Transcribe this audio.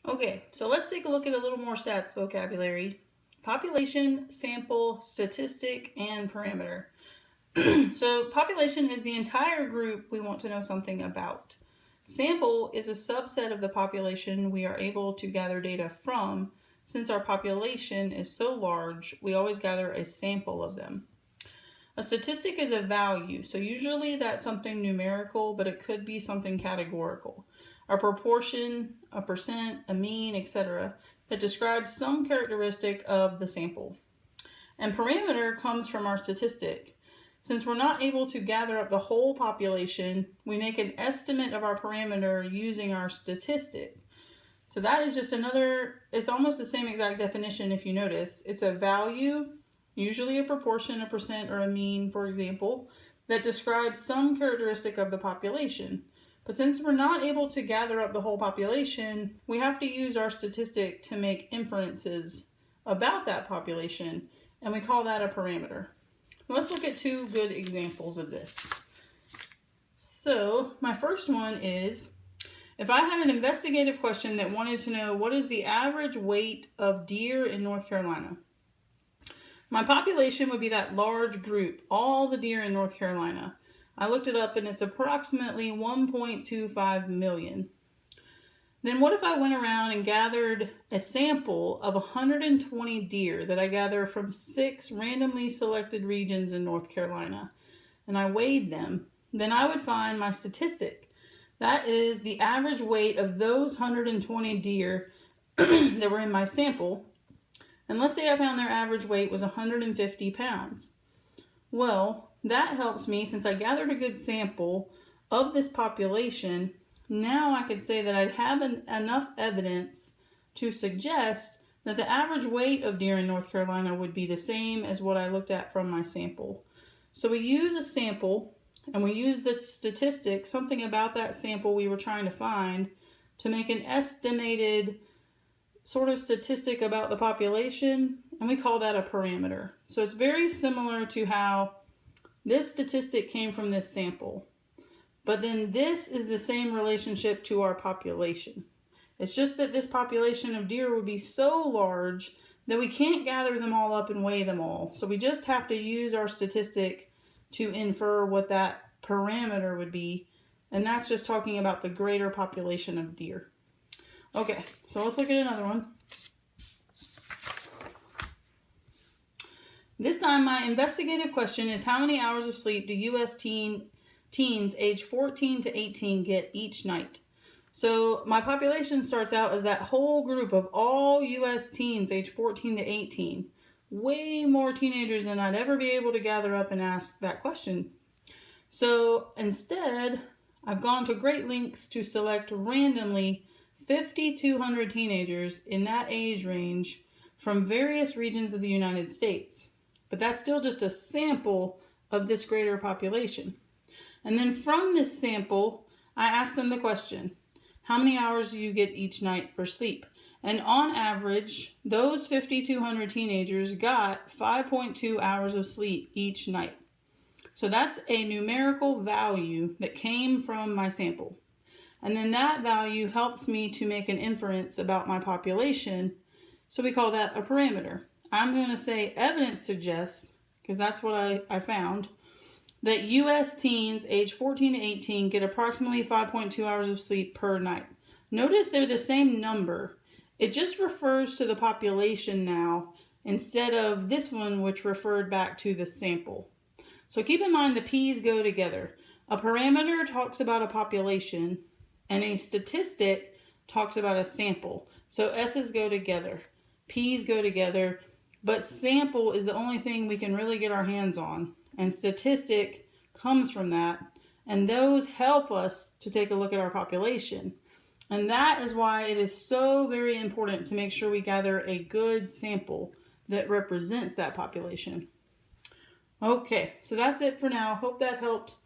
Okay, so let's take a look at a little more stats vocabulary. Population, sample, statistic, and parameter. So population is the entire group we want to know something about. Sample is a subset of the population we are able to gather data from. Since our population is so large, we always gather a sample of them. A statistic is a value, so usually that's something numerical, but it could be something categorical. A proportion, a percent, a mean, etc. that describes some characteristic of the sample. And parameter comes from our statistic. Since we're not able to gather up the whole population, we make an estimate of our parameter using our statistic. So that is just another, it's almost the same exact definition if you notice. It's a value, usually a proportion, a percent, or a mean, for example, that describes some characteristic of the population. But since we're not able to gather up the whole population, we have to use our statistic to make inferences about that population, and we call that a parameter. Let's look at two good examples of this. So my first one is, if I had an investigative question that wanted to know what is the average weight of deer in North Carolina, my population would be that large group, all the deer in North Carolina. I looked it up and it's approximately 1.25 million. Then what if I went around and gathered a sample of 120 deer that I gather from 6 randomly selected regions in North Carolina, and I weighed them? Then I would find my statistic. That is the average weight of those 120 deer that were in my sample. And let's say I found their average weight was 150 pounds. Well, that helps me, since I gathered a good sample of this population. Now I could say that I'd have enough evidence to suggest that the average weight of deer in North Carolina would be the same as what I looked at from my sample. So we use a sample and we use the statistic, something about that sample we were trying to find, to make an estimated sort of statistic about the population, and we call that a parameter. So it's very similar to how this statistic came from this sample. But then this is the same relationship to our population. It's just that this population of deer would be so large that we can't gather them all up and weigh them all. So we just have to use our statistic to infer what that parameter would be. And that's just talking about the greater population of deer. Okay, so let's look at another one. This time my investigative question is, how many hours of sleep do U.S. teens age 14 to 18 get each night? So my population starts out as that whole group of all U.S. teens age 14 to 18. Way more teenagers than I'd ever be able to gather up and ask that question. So instead, I've gone to great lengths to select randomly 5,200 teenagers in that age range from various regions of the United States. But that's still just a sample of this greater population. And then from this sample, I asked them the question, how many hours do you get each night for sleep? And on average, those 5,200 teenagers got 5.2 hours of sleep each night. So that's a numerical value that came from my sample. And then that value helps me to make an inference about my population. So we call that a parameter. I'm going to say evidence suggests, because that's what I found, that U.S. teens age 14 to 18 get approximately 5.2 hours of sleep per night. Notice they're the same number. It just refers to the population now instead of this one, which referred back to the sample. So keep in mind the P's go together. A parameter talks about a population, and a statistic talks about a sample. So S's go together, P's go together, but sample is the only thing we can really get our hands on. And statistic comes from that. And those help us to take a look at our population. And that is why it is so very important to make sure we gather a good sample that represents that population. Okay, so that's it for now. Hope that helped.